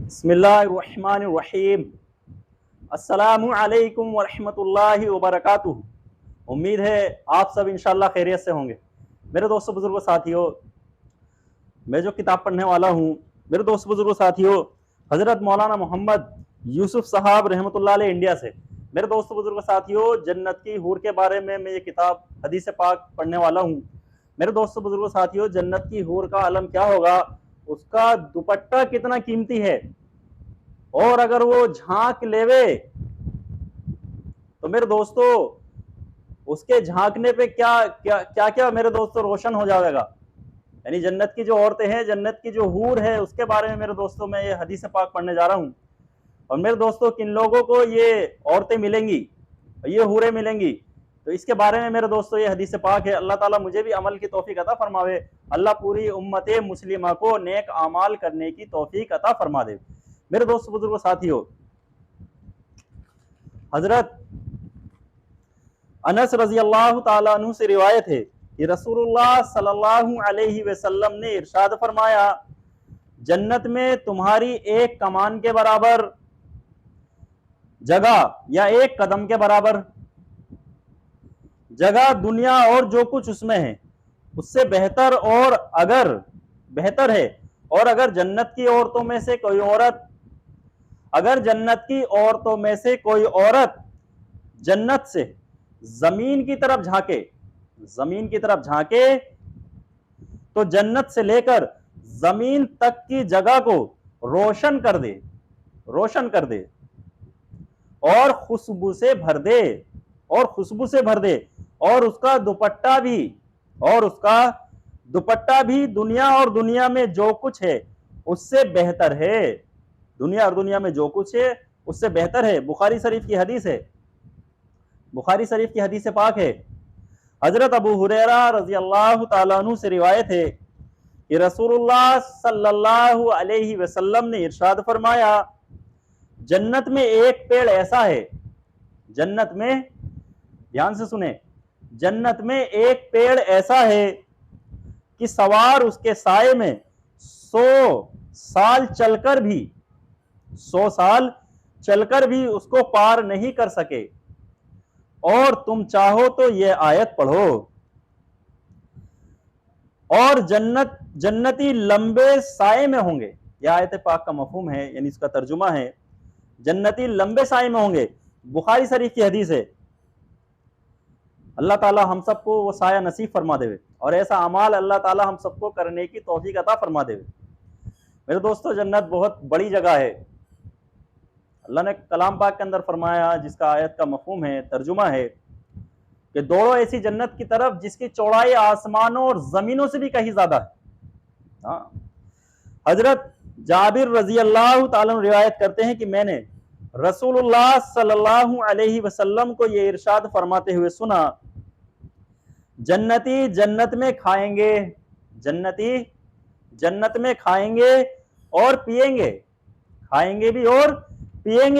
बिस्मिल्लाहिर्रहमानिर्रहीम। अस्सलामु अलैकुम वरहमतुल्लाहि वबरकातुहू। उम्मीद है आप सब इंशाअल्लाह खैरियत से होंगे। मेरे दोस्तों बुजुर्गों साथियों, मैं जो किताब पढ़ने वाला हूँ, मेरे दोस्त बुजुर्गों साथियों, हजरत मौलाना मोहम्मद यूसुफ साहब रहमतुल्लाह अलैह इंडिया से। मेरे दोस्त बुजुर्गों साथियों, जन्नत की हूर के बारे में मैं ये किताब हदीस पाक पढ़ने वाला हूँ। मेरे दोस्तों बुजुर्गों साथियों, जन्नत की हूर का आलम क्या होगा, उसका दुपट्टा कितना कीमती है, और अगर वो झांक लेवे तो मेरे दोस्तों उसके झांकने पे क्या क्या क्या क्या मेरे दोस्तों रोशन हो जाएगा। यानी जन्नत की जो औरतें हैं, जन्नत की जो हूर है, उसके बारे में मेरे दोस्तों मैं ये हदीस पाक पढ़ने जा रहा हूँ। और मेरे दोस्तों किन लोगों को ये औरतें मिलेंगी, ये हूरें मिलेंगी, तो इसके बारे में मेरे दोस्तों ये हदीस पाक है। अल्लाह ताला मुझे भी अमल की तौफीक अता फरमावे। अल्लाह पूरी उम्मत मुस्लिमा को नेक आमाल करने की तौफीक अता फरमा दे। मेरे दोस्तों बुजुर्गों साथियों, हजरत अनस रजी अल्लाह तआला अन्हु से रिवायत है कि रसूलुल्लाह सल्लल्लाहु अलैहि वसल्लम ने इरशाद फरमाया, जन्नत में तुम्हारी एक कमान के बराबर जगह या एक कदम के बराबर जगह दुनिया और जो कुछ उसमें है उससे बेहतर और अगर बेहतर है। और अगर जन्नत की औरतों में से कोई औरत अगर जन्नत की औरतों में से कोई औरत जन्नत से जमीन की तरफ झांके तो जन्नत से लेकर जमीन तक की जगह को रोशन कर दे और खुशबू से भर दे और उसका दुपट्टा भी दुनिया और दुनिया में जो कुछ है उससे बेहतर है। दुनिया और दुनिया में जो कुछ है उससे बेहतर है। बुखारी शरीफ की हदीस पाक है। हजरत अबू हुरैरा रजी अल्लाह तआला अन्हु से रिवायत है कि रसूलुल्लाह सल्लल्लाहु अलैहि वसल्लम ने इरशाद फरमाया, जन्नत में एक पेड़ ऐसा है, जन्नत में, ध्यान से सुने, जन्नत में एक पेड़ ऐसा है कि सवार उसके साये में 100 साल चलकर भी उसको पार नहीं कर सके। और तुम चाहो तो यह आयत पढ़ो, और जन्नती लंबे साये में होंगे। यह आयत पाक का मफहूम है, यानी इसका तर्जुमा है, जन्नती लंबे साये में होंगे। बुखारी शरीफ की हदीस है। अल्लाह ताला हम सबको वो साया नसीब फरमा देवे और ऐसा अमाल अल्लाह ताला हम सबको करने की तौफीक अता फरमा देवे। मेरे दोस्तों, जन्नत बहुत बड़ी जगह है। अल्लाह ने कलाम पाक के अंदर फरमाया, जिसका आयत का मफहूम है, तर्जुमा है, कि दौड़ो ऐसी जन्नत की तरफ जिसकी चौड़ाई आसमानों और जमीनों से भी कहीं ज्यादा है। हजरत जाबिर रजी अल्लाह ताला रिवायत करते हैं कि मैंने रसूलुल्लाह सल्लल्लाहु अलैहि वसल्लम को यह इरशाद फरमाते हुए सुना, जन्नती जन्नत में खाएंगे और पिएंगे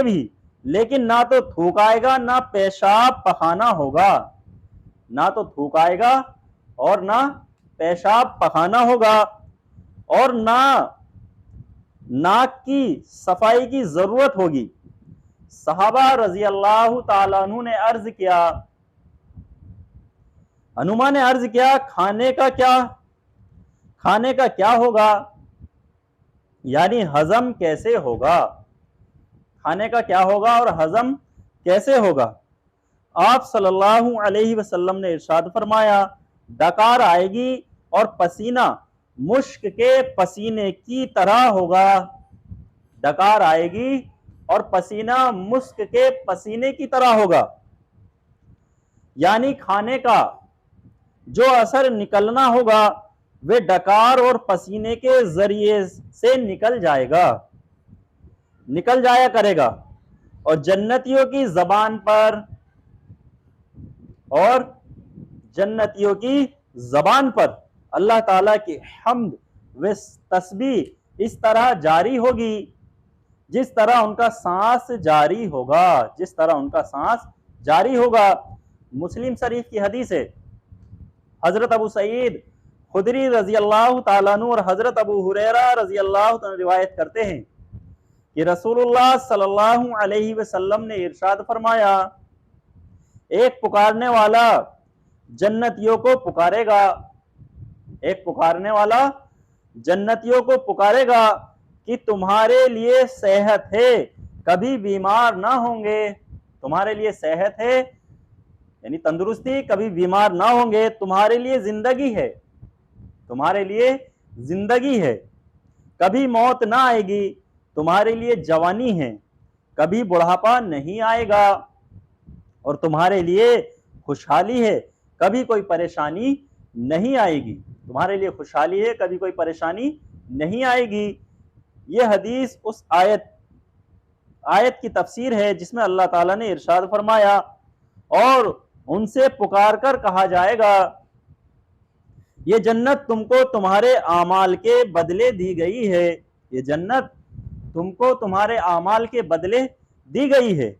भी, लेकिन ना तो थूक आएगा ना पेशाब पखाना होगा, और ना नाक की सफाई की जरूरत होगी। सहाबा रजी अल्लाह ताला अन्हु ने अर्ज किया, हनुमा ने अर्ज किया, खाने का क्या होगा, यानी हजम कैसे होगा, खाने का क्या होगा और हजम कैसे होगा। आप सल्लल्लाहु अलैहि वसल्लम ने इरशाद फरमाया, डकार आएगी और पसीना मुश्क के पसीने की तरह होगा। डकार आएगी और पसीना मुश्क के पसीने की तरह होगा, यानी खाने का जो असर निकलना होगा वे डकार और पसीने के जरिए से निकल जाया करेगा। और जन्नतियों की जबान पर अल्लाह ताला की हम्द व तस्बीह इस तरह जारी होगी जिस तरह उनका सांस जारी होगा। मुस्लिम शरीफ की हदीस है। हजरत अबू सईद खुदरी रजी अल्लाह ताला अन्हु और हजरत अबू हुरैरा रजी अल्लाह ताला रिवायत करते हैं कि रसूलुल्लाह सल्लल्लाहु अलैहि वसल्लम ने इरशाद फरमाया, एक पुकारने वाला जन्नतियों को पुकारेगा, एक पुकारने वाला जन्नतियों को पुकारेगा कि तुम्हारे लिए सेहत है, कभी बीमार ना होंगे। तुम्हारे लिए सेहत है यानी तंदुरुस्ती, कभी बीमार ना होंगे। तुम्हारे लिए जिंदगी है, तुम्हारे लिए जिंदगी है, कभी मौत ना आएगी। तुम्हारे लिए जवानी है, कभी बुढ़ापा नहीं आएगा। और तुम्हारे लिए खुशहाली है, कभी कोई परेशानी नहीं आएगी। तुम्हारे लिए खुशहाली है, कभी कोई परेशानी नहीं आएगी। यह हदीस उस आयत की तफसीर है जिसमें अल्लाह ताला ने इरशाद फरमाया, और उनसे पुकार कर कहा जाएगा, ये जन्नत तुमको तुम्हारे आमाल के बदले दी गई है, ये जन्नत तुमको तुम्हारे आमाल के बदले दी गई है।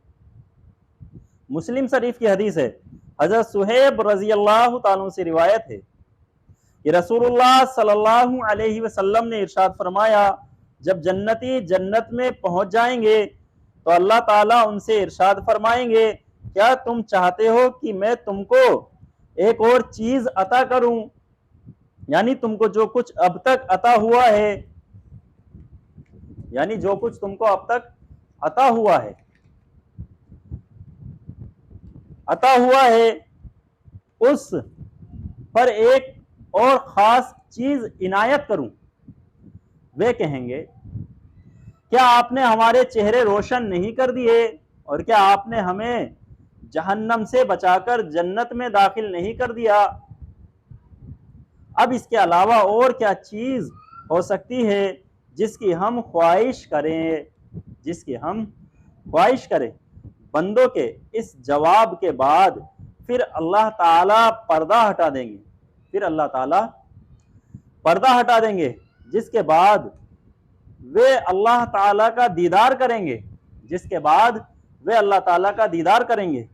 मुस्लिम शरीफ की हदीस है, हजरत सुहैब रजी अल्लाह ताला से रिवायत है कि रसूलुल्लाह सल्लल्लाहु अलैहि वसल्लम ने इरशाद फरमाया, जब जन्नती जन्नत में पहुंच जाएंगे तो अल्लाह ताला उनसे इरशाद फरमाएंगे, क्या तुम चाहते हो कि मैं तुमको एक और चीज अता करूं, यानी तुमको जो कुछ अब तक अता हुआ है, यानी जो कुछ तुमको अब तक अता हुआ है, उस पर एक और खास चीज इनायत करूं। वे कहेंगे, क्या आपने हमारे चेहरे रोशन नहीं कर दिए, और क्या आपने हमें जहन्नम से बचाकर जन्नत में दाखिल नहीं कर दिया। अब इसके अलावा और क्या चीज हो सकती है जिसकी हम ख्वाहिश करें, जिसकी हम ख्वाहिश करें। बंदों के इस जवाब के बाद फिर अल्लाह ताला पर्दा हटा देंगे, फिर अल्लाह ताला पर्दा हटा देंगे, जिसके बाद वे अल्लाह ताला का दीदार करेंगे, जिसके बाद वे अल्लाह ताला का दीदार करेंगे।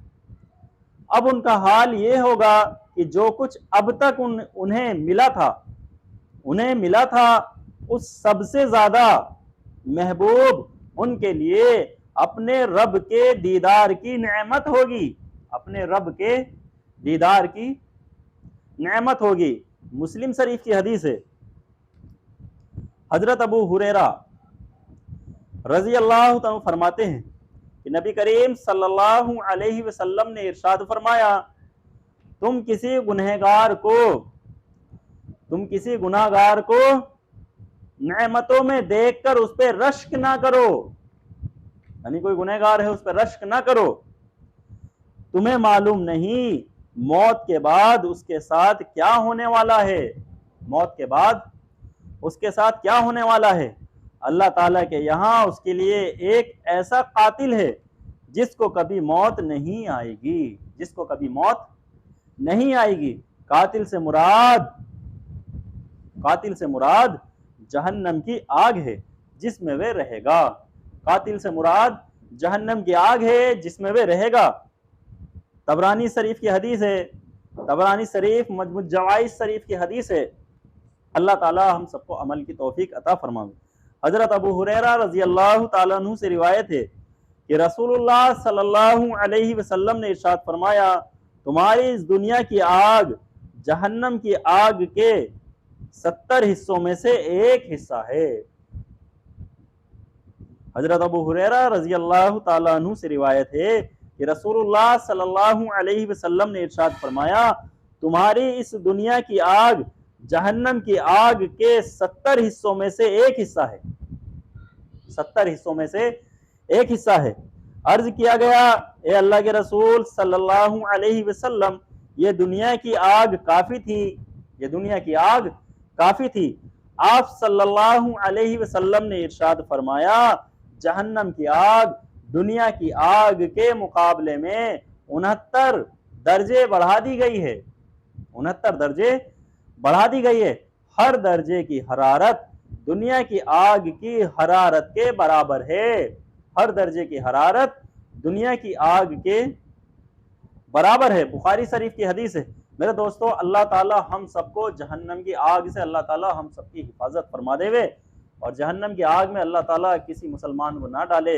अब उनका हाल ये होगा कि जो कुछ अब तक उन्हें मिला था उस सबसे ज्यादा महबूब उनके लिए अपने रब के दीदार की नेमत होगी, अपने रब के दीदार की नेमत होगी। मुस्लिम शरीफ की हदीस है, हजरत अबू हुरैरा रजी अल्लाह तआला फरमाते हैं कि नबी करीम सल्लल्लाहु अलैहि वसल्लम ने इरशाद फरमाया, तुम किसी गुनाहगार को नेमतों में देखकर उस पर रश्क ना करो, यानी कोई गुनहगार है उस पर रश्क ना करो। तुम्हें मालूम नहीं मौत के बाद उसके साथ क्या होने वाला है, मौत के बाद उसके साथ क्या होने वाला है। अल्लाह ताला के यहाँ उसके लिए एक ऐसा कातिल है जिसको कभी मौत नहीं आएगी, जिसको कभी मौत नहीं आएगी। कातिल से मुराद जहन्नम की आग है जिसमें वे रहेगा, कातिल से मुराद जहन्नम की आग है जिसमें वे रहेगा। तबरानी शरीफ की हदीस है, तबरानी शरीफ मजमू जवाइज शरीफ की हदीस है। अल्लाह ताला हम सबको अमल की तौफीक अता फरमावे। हजरत अबू हुरैरा रजी अल्लाह ताला अन्हु से रिवायत है कि रसूलुल्लाह सल्लल्लाहु अलैहि वसल्लम ने इरशाद फरमाया, तुम्हारी इस दुनिया की आग जहन्नम की आग के 70 हिस्सों में से एक हिस्सा है। हजरत अबू हुरैरा रजी अल्लाह ताला अन्हु से रिवायत है कि रसूलुल्लाह सल्लल्लाहु अलैहि वसल्लम ने इरशाद फरमाया, तुम्हारी इस दुनिया की आग जहन्नम की आग के 70 हिस्सों में से एक हिस्सा है, 70 हिस्सों में से एक हिस्सा है। अर्ज किया गया, ए अल्लाह के रसूल सल्लल्लाहु अलैहि वसल्लम, ये दुनिया की आग काफी थी, ये दुनिया की आग काफी थी। आप सल्लल्लाहु अलैहि वसल्लम ने इरशाद फरमाया, जहन्नम की आग दुनिया की आग के मुकाबले में 69 दर्जे बढ़ा दी गई है, 69 दर्जे बढ़ा दी गई है। हर दर्जे की हरारत दुनिया की आग की हरारत के बराबर है, हर दर्जे की हरारत दुनिया की आग के बराबर है। बुखारी शरीफ की हदीस है। मेरे दोस्तों, अल्लाह ताला हम सबको जहन्नम की आग से अल्लाह ताला हम सबकी हिफाजत फरमा देवे। और जहन्नम की आग में अल्लाह ताला किसी मुसलमान को ना डाले।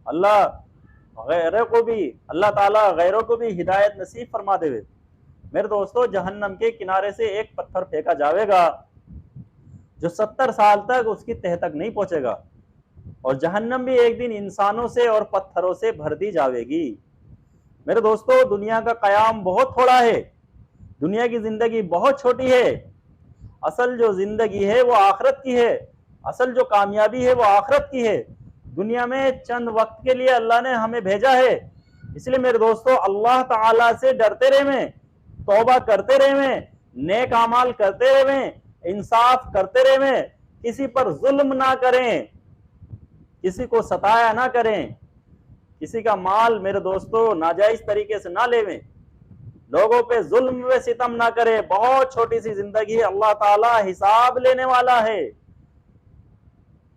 अल्लाह गैरों को भी हिदायत नसीब फरमा देवे। मेरे दोस्तों, जहन्नम के किनारे से एक पत्थर फेंका जाएगा जो 70 साल तक उसकी तह तक नहीं पहुंचेगा, और जहन्नम भी एक दिन इंसानों से और पत्थरों से भर दी जाएगी। मेरे दोस्तों, दुनिया का कयाम बहुत थोड़ा है, दुनिया की जिंदगी बहुत छोटी है। असल जो जिंदगी है वो आखिरत की है, असल जो कामयाबी है वो आखिरत की है। दुनिया में चंद वक्त के लिए अल्लाह ने हमें भेजा है, इसलिए मेरे दोस्तों अल्लाह ताला से डरते रहें, तौबा करते रहें, नेक अमाल करते रहें, इंसाफ करते रहें, किसी पर जुल्म ना करें, किसी को सताया ना करें, किसी का माल मेरे दोस्तों नाजायज तरीके से ना लेवें, लोगों पे जुल्म व सितम ना करें। बहुत छोटी सी जिंदगी है, अल्लाह ताला हिसाब लेने वाला है,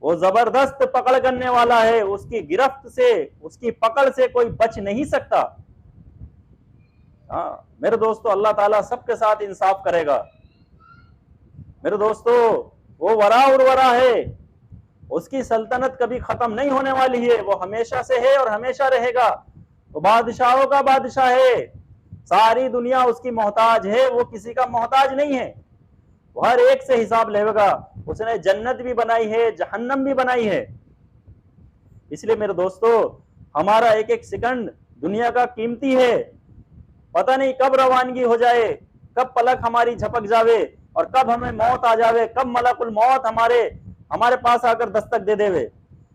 वो जबरदस्त पकड़ करने वाला है, उसकी गिरफ्त से, उसकी पकड़ से कोई बच नहीं सकता। मेरे दोस्तों, अल्लाह ताला सबके साथ इंसाफ करेगा। मेरे दोस्तों, वो वरा उर्वरा है, उसकी सल्तनत कभी खत्म नहीं होने वाली है, वो हमेशा से है और हमेशा रहेगा। वो बादशाहों का बादशाह है, सारी दुनिया उसकी मोहताज है, वो किसी का मोहताज नहीं है। वो हर एक से हिसाब लेगा। उसने जन्नत भी बनाई है, जहन्नम भी बनाई है। इसलिए मेरे दोस्तों, हमारा एक एक सेकंड दुनिया का कीमती है, पता नहीं कब रवानगी हो जाए, कब पलक हमारी झपक जावे और कब हमें मौत आ जावे, कब मलकुल मौत हमारे पास आकर दस्तक दे देवे।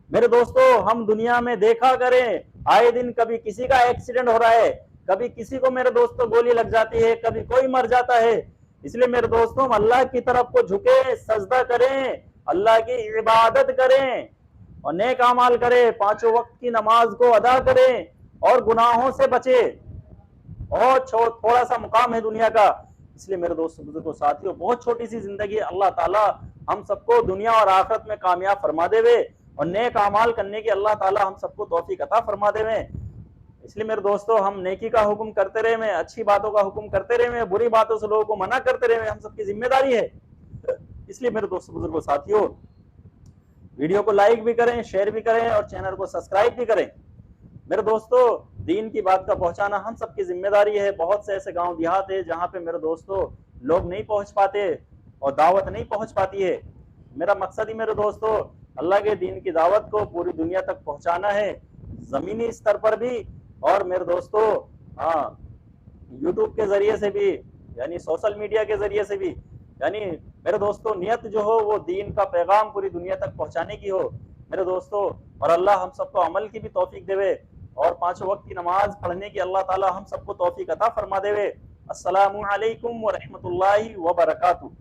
मेरे दोस्तों, हम दुनिया में देखा करें, आए दिन कभी किसी का एक्सीडेंट हो रहा है, कभी किसी को मेरे दोस्तों गोली लग जाती है, कभी कोई मर जाता है। इसलिए मेरे दोस्तों, हम अल्लाह की तरफ को झुके, सजदा करें, अल्लाह की इबादत करें और नेक अमाल करें, 5 वक्त की नमाज को अदा करें और गुनाहों से बचे। और थोड़ा सा मुकाम है दुनिया का। इसलिए मेरे दोस्तों, बुजुर्गों, साथियों, बहुत छोटी सी जिंदगी है। अल्लाह ताला हम सबको दुनिया और आखिरत में कामयाब फरमा देवे और नेक अमाल करने की अल्लाह ताला हम सबको तौफीक अता फरमा देवे। इसलिए मेरे दोस्तों, हम नेकी का हुक्म करते रहे, में अच्छी बातों का हुक्म करते रहे, में बुरी बातों से लोगों को मना करते रहे, हम सबकी जिम्मेदारी है। इसलिए मेरे दोस्तों, बुजुर्गों, साथियों, वीडियो को लाइक भी करें, शेयर भी करें और चैनल को सब्सक्राइब भी करें। मेरे दोस्तों, दीन की बात का पहुंचाना हम सबकी जिम्मेदारी है। बहुत से ऐसे गांव देहात है जहां पे मेरे दोस्तों लोग नहीं पहुंच पाते और दावत नहीं पहुंच पाती है। मेरा मकसद ही मेरे दोस्तों अल्लाह के दीन की दावत को पूरी दुनिया तक पहुंचाना है, जमीनी स्तर पर भी और मेरे दोस्तों यूट्यूब के जरिए से भी, यानी सोशल मीडिया के जरिए से भी। यानी मेरे दोस्तों, नियत जो हो वो दीन का पैगाम पूरी दुनिया तक पहुंचाने की हो मेरे दोस्तों। और अल्लाह हम सबको अमल की भी तौफीक देवे और 5 वक्त की नमाज पढ़ने की अल्लाह ताला हम सबको तौफीक अता फरमा देवे। अस्सलामु अलैकुम व रहमतुल्लाहि व बरकातुहू।